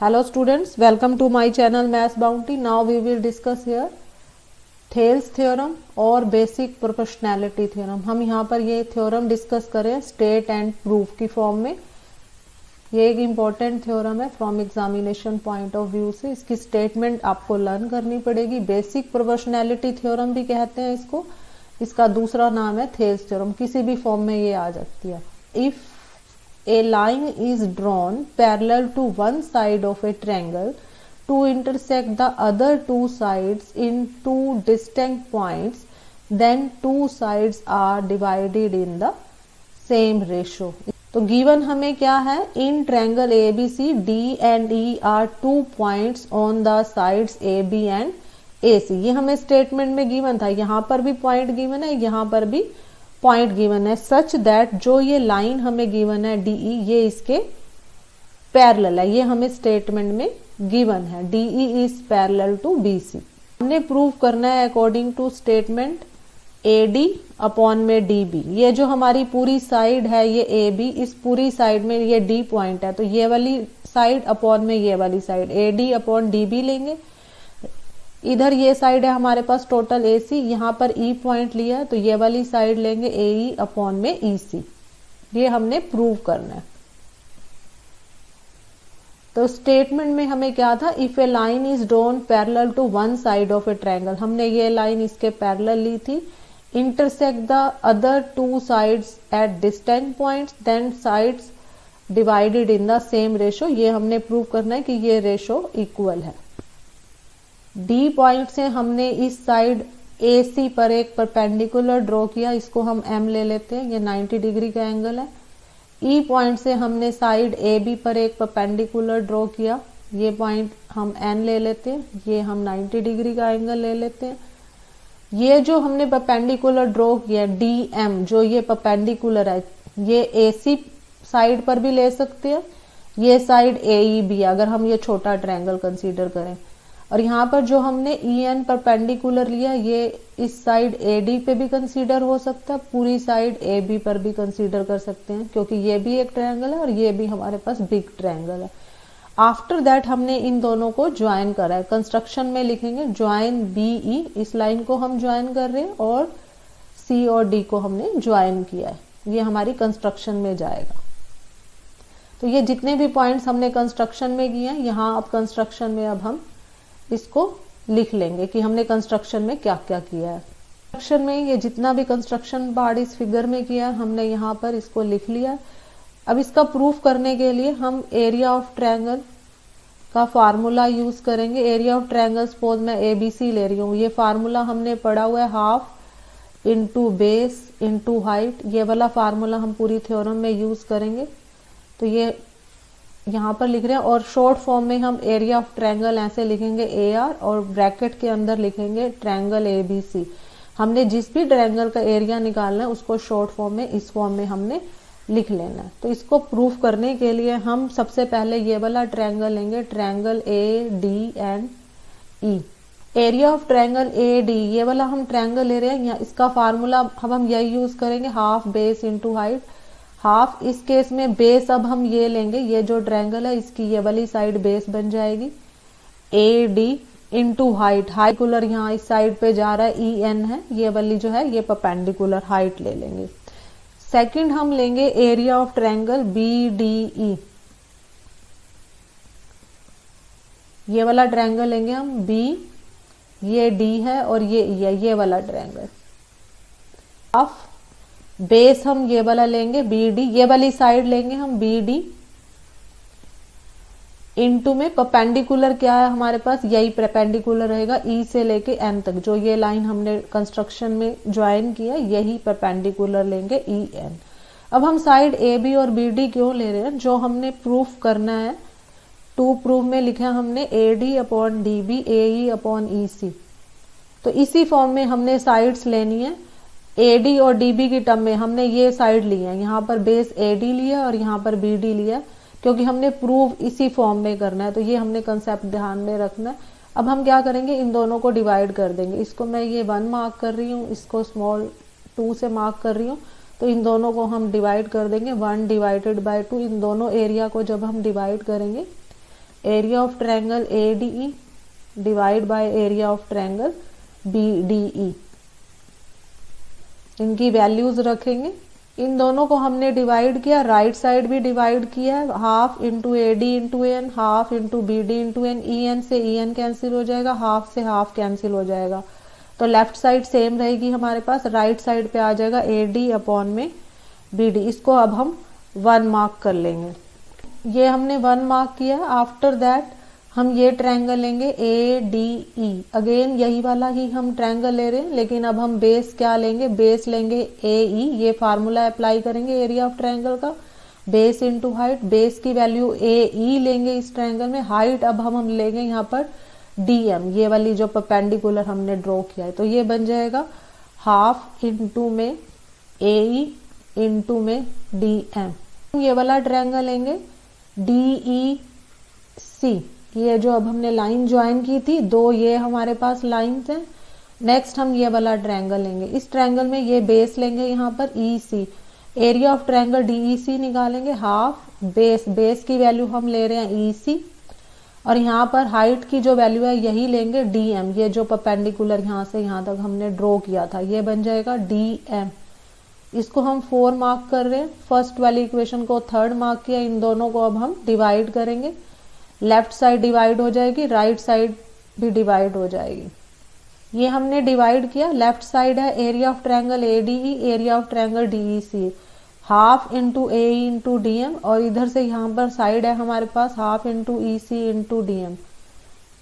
Hello students, welcome to my channel Maths Bounty. Now we will discuss here Thales theorem और basic proportionality theorem. हम यहाँ पर ये theorem discuss करें state and proof की form में. ये एक important theorem है from examination point of view से. इसकी statement आपको learn करनी पड़ेगी. Basic proportionality theorem भी कहते हैं इसको. इसका दूसरा नाम है Thales theorem. किसी भी form में ये आ सकती है. If a line is drawn parallel to one side of a triangle to intersect the other two sides in two distinct points, then two sides are divided in the same ratio. तो given हमें क्या है, in triangle ABC D and E are two points on the sides AB and AC. ये हमें statement में given था, यहाँ पर भी पॉइंट गिवन है, यहाँ पर भी पॉइंट गिवन है. सच दैट जो ये लाइन हमें गिवन है DE ये इसके पैरेलल है. ये हमें स्टेटमेंट में गिवन है. DE is parallel to BC. हमने प्रूव करना है according to statement AD upon में DB. ये जो हमारी पूरी साइड है ये AB, इस पूरी साइड में ये D पॉइंट है, तो ये वाली साइड अपॉन में ये वाली साइड AD अपॉन DB लेंगे. इधर ये साइड है हमारे पास टोटल AC, यहाँ पर E पॉइंट लिया तो ये वाली साइड लेंगे AE अपॉन में EC. ये हमने प्रूव करना है. तो स्टेटमेंट में हमें क्या था, if a line is drawn parallel to one side of a triangle. हमने ये लाइन इसके पैरेलल ली थी. Intersect the other two sides at distant points, then sides divided in the same ratio. ये हमने प्रूव करना है कि ये रेशो इक्वल है. D पॉइंट से हमने इस साइड AC पर एक परपेंडिकुलर ड्रॉ किया, इसको हम M ले लेते हैं, ये 90 डिग्री का एंगल है. E पॉइंट से हमने साइड AB पर एक परपेंडिकुलर ड्रॉ किया, ये पॉइंट हम N ले लेते हैं, ये हम 90 डिग्री का एंगल ले लेते हैं. ये जो हमने परपेंडिकुलर ड्रॉ किया DM, जो ये परपेंडिकुलर है, ये AC साइड पर भी ले सकते हैं, ये साइड AE भी, अगर हम ये छोटा ट्रायंगल कंसीडर करें. और यहाँ पर जो हमने EN परपेंडिकुलर लिया, ये इस साइड AD पे भी कंसीडर हो सकता है, पूरी साइड AB पर भी कंसीडर कर सकते हैं, क्योंकि ये भी एक ट्रायंगल है और ये भी हमारे पास बिग ट्रायंगल है. आफ्टर दैट हमने इन दोनों को ज्वाइन करा है. कंस्ट्रक्शन में लिखेंगे ज्वाइन BE, इस लाइन को हम ज्वाइन कर रहे हैं, और C और D को हमने ज्वाइन किया है. ये हमारी कंस्ट्रक्शन में जाएगा. तो ये जितने भी पॉइंट्स हमने कंस्ट्रक्शन में किए हैं, यहाँ अब कंस्ट्रक्शन में अब हम इसको लिख लेंगे कि हमने कंस्ट्रक्शन में क्या क्या किया है. कंस्ट्रक्शन में ये जितना भी कंस्ट्रक्शन पार्ट इस फिगर में किया है, हमने यहाँ पर इसको लिख लिया. अब इसका प्रूफ करने के लिए हम एरिया ऑफ ट्रायंगल का फार्मूला यूज करेंगे. एरिया ऑफ ट्रायंगल सपोज मैं ABC ले रही हूँ, ये फार्मूला हमने पढ़ा हुआ है, half into base into height. ये वाला फार्मूला हम पूरी थ्योरम में यूज करेंगे. तो ये यहाँ पर लिख रहे हैं, और शॉर्ट फॉर्म में हम एरिया ऑफ ट्रायंगल ऐसे लिखेंगे AR, और ब्रैकेट के अंदर लिखेंगे ट्रायंगल ABC. हमने जिस भी ट्रायंगल का एरिया निकालना है उसको शॉर्ट फॉर्म में इस फॉर्म में हमने लिख लेना है. तो इसको प्रूफ करने के लिए हम सबसे पहले ये वाला ट्रायंगल लेंगे, triangle AD and E. Area of triangle AD, ये वाला हम ट्रायंगल ले रहे हैं, इसका फार्मूला हम यही यूज करेंगे, half base into height. Half इस केस में बेस अब हम ये लेंगे, ये जो ट्रायंगल है इसकी ये वाली साइड बेस बन जाएगी, AD इंटू हाइट. हाइकुलर यहाँ इस साइड पे जा रहा है, EN है, ये वाली जो है ये परपेंडिकुलर हाइट ले लेंगे. सेकंड हम लेंगे एरिया ऑफ ट्रायंगल BDE. ये वाला ट्रायंगल लेंगे हम B, ये D है और ये E है, ये वाला ट्रायंगल. हाफ बेस हम ये वाला लेंगे BD, ये वाली साइड लेंगे हम BD, इनटू में परपेंडिकुलर क्या है हमारे पास, यही परपेंडिकुलर रहेगा E से लेके N तक. जो ये लाइन हमने कंस्ट्रक्शन में ज्वाइन किया, यही परपेंडिकुलर लेंगे EN. अब हम साइड AB और BD क्यों ले रहे हैं, जो हमने प्रूफ करना है, टू प्रूफ में लिखा हमने AD upon DB, AE upon EC. तो इसी फॉर्म में हमने साइड्स लेनी है. AD और DB की टर्म में हमने ये साइड ली है, यहाँ पर बेस AD लिया और यहाँ पर BD लिया, क्योंकि हमने प्रूव इसी फॉर्म में करना है. तो ये हमने कंसेप्ट ध्यान में रखना है. अब हम क्या करेंगे, इन दोनों को डिवाइड कर देंगे. इसको मैं ये 1 मार्क कर रही हूँ, इसको स्मॉल 2 से मार्क कर रही हूँ. तो इन दोनों को हम डिवाइड कर देंगे, 1 डिवाइडेड बाय 2. इन दोनों एरिया को जब हम डिवाइड करेंगे, area of triangle ADE divide by area of triangle BDE। इनकी वैल्यूज रखेंगे। इन दोनों को हमने डिवाइड किया, राइट साइड भी डिवाइड किया है, half into AD into N, half into BD into N. EN से EN कैंसिल हो जाएगा, हाफ से हाफ कैंसिल हो जाएगा, तो लेफ्ट साइड सेम रहेगी हमारे पास। राइट साइड पे आ जाएगा AD अपॉन में BD। इसको अब हम 1 मार्क कर लेंगे। ये हमने 1 मार्क किया। आफ्टर दैट हम ये ट्रायंगल लेंगे ADE। अगेन यही वाला ही हम ट्रायंगल ले रहे हैं, लेकिन अब हम बेस क्या लेंगे, बेस लेंगे AE। ये फार्मूला अप्लाई करेंगे एरिया ऑफ ट्रायंगल का, बेस इंटू हाइट। बेस की वैल्यू AE लेंगे इस ट्रायंगल में। हाइट अब हम लेंगे यहाँ पर DM, ये वाली जो परपेंडिकुलर हमने ड्रॉ किया है। तो ये बन जाएगा हाफ इंटू में AE इंटू में DM। ये वाला ट्रायंगल लेंगे DEC। ये जो अब हमने लाइन ज्वाइन की थी, 2 ये हमारे पास लाइंस हैं। नेक्स्ट हम ये वाला ट्रायंगल लेंगे। इस ट्रायंगल में ये बेस लेंगे यहाँ पर EC। Area of triangle DEC निकालेंगे, हाफ बेस की वैल्यू हम ले रहे हैं EC, और यहाँ पर हाइट की जो वैल्यू है यही लेंगे DM। ये जो परपेंडिकुलर यहाँ से यहाँ तक हमने ड्रॉ किया था, ये बन जाएगा DM। इसको हम 4 मार्क कर रहे हैं। फर्स्ट वाली इक्वेशन को 3rd मार्क किया। इन दोनों को अब हम डिवाइड करेंगे। लेफ्ट साइड डिवाइड हो जाएगी, राइट साइड भी डिवाइड हो जाएगी। ये हमने डिवाइड किया। लेफ्ट साइड है area of triangle ADE, area of triangle DEC, half into AE into DM, और इधर से यहाँ पर साइड है हमारे पास half into EC into DM।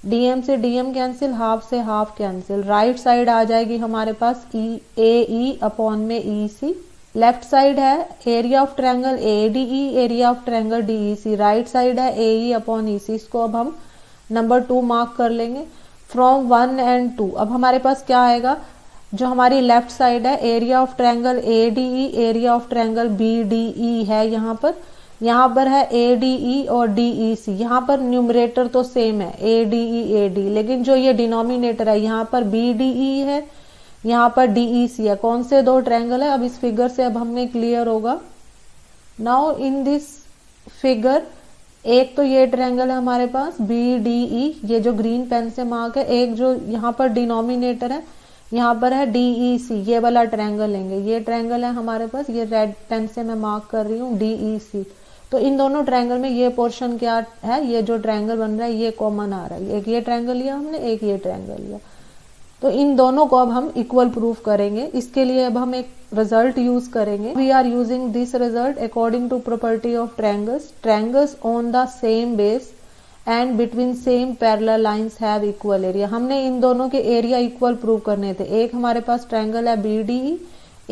DM से DM कैंसिल, हाफ से हाफ कैंसिल। राइट साइड आ जाएगी हमारे पास AE अपॉन में EC। लेफ्ट साइड है area of triangle ADE, area of triangle DEC। Right side है AE अपॉन EC। इसको अब हम नंबर 2 मार्क कर लेंगे। फ्रॉम 1 एंड 2 अब हमारे पास क्या आएगा, जो हमारी लेफ्ट साइड है area of triangle ADE, area of triangle BDE है। यहाँ पर है ADE और DEC। यहाँ पर न्यूमरेटर तो सेम है ADE AD, लेकिन जो ये डिनोमिनेटर है यहाँ पर BDE है, यहाँ पर DEC है। कौन से 2 ट्रायंगल है, अब इस फिगर से अब हमें क्लियर होगा। नाउ इन दिस फिगर, एक तो ये ट्रायंगल है हमारे पास BDE, ये जो ग्रीन पेन से मार्क है। एक जो यहाँ पर डिनोमिनेटर है, यहाँ पर है DEC, ये वाला ट्रायंगल लेंगे। ये ट्रायंगल है हमारे पास, ये रेड पेन से मैं मार्क कर रही हूँ DEC। तो इन दोनों ट्रायंगल में ये पोर्शन क्या है, ये जो ट्रायंगल बन रहा है ये कॉमन आ रहा है। एक ये ट्रायंगल लिया हमने, एक ये ट्रायंगल लिया। तो इन दोनों को अब हम इक्वल प्रूफ करेंगे। इसके लिए अब हम एक रिजल्ट यूज करेंगे। We are using this result according to property of triangles on the same base and between same parallel lines have equal area. हमने इन दोनों के एरिया इक्वल प्रूव करने थे। एक हमारे पास ट्रायंगल है BDE,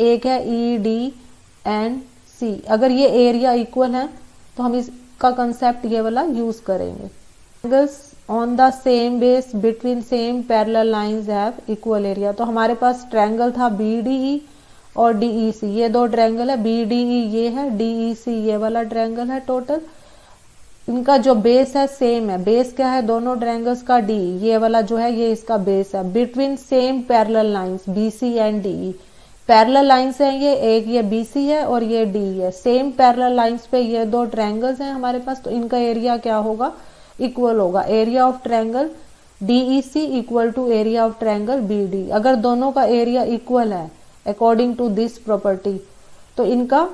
एक है EDC। अगर ये एरिया इक्वल है तो हम इसका कंसेप्ट ये वाला यूज करेंगे। Triangles on the same base between same parallel lines have equal area. तो हमारे पास ट्रायंगल था BDE और DEC। ये 2 ट्रायंगल है, BDE ये है, DEC ये वाला ट्रायंगल है। टोटल इनका जो बेस है सेम है। बेस क्या है दोनों ट्रायंगल्स का, DE। ये वाला जो है ये इसका बेस है। Between same parallel lines BC and DE। Parallel lines है एक ये BC है और ये DE है। सेम पैरेलल लाइंस पे ये 2 ट्रायंगल्स हैं हमारे पास, तो इनका एरिया क्या होगा, इक्वल होगा। Area of triangle DEC equal to area of triangle BD। अगर दोनों का एरिया इक्वल है अकॉर्डिंग टू दिस प्रॉपर्टी, तो इनका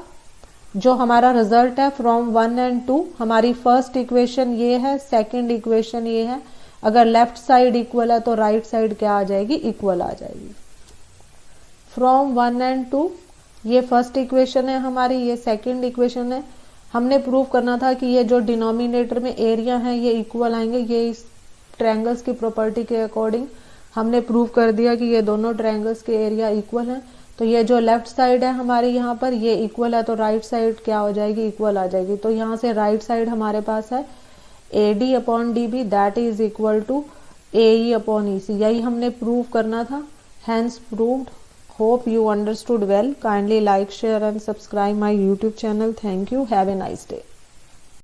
जो हमारा रिजल्ट है फ्रॉम 1 एंड 2, हमारी फर्स्ट इक्वेशन ये है, सेकंड इक्वेशन ये है। अगर लेफ्ट साइड इक्वल है तो राइट साइड क्या आ जाएगी, इक्वल आ जाएगी। फ्रॉम 1 एंड 2 ये फर्स्ट इक्वेशन है हमारी, ये सेकंड इक्वेशन है। हमने प्रूव करना था कि ये जो डिनोमिनेटर में एरिया है ये इक्वल आएंगे। ये इस ट्रायंगल्स की प्रॉपर्टी के अकॉर्डिंग हमने प्रूव कर दिया कि ये दोनों ट्रायंगल्स के एरिया इक्वल हैं। तो ये जो लेफ्ट साइड है हमारे यहाँ पर ये इक्वल है, तो राइट साइड क्या हो जाएगी, इक्वल आ जाएगी। तो यहाँ से राइट साइड हमारे पास है AD upon DB that is equal to AE upon EC। यही हमने प्रूव करना था, hence proved. Hope you understood well. Kindly like, share and subscribe my YouTube channel. Thank you. Have a nice day.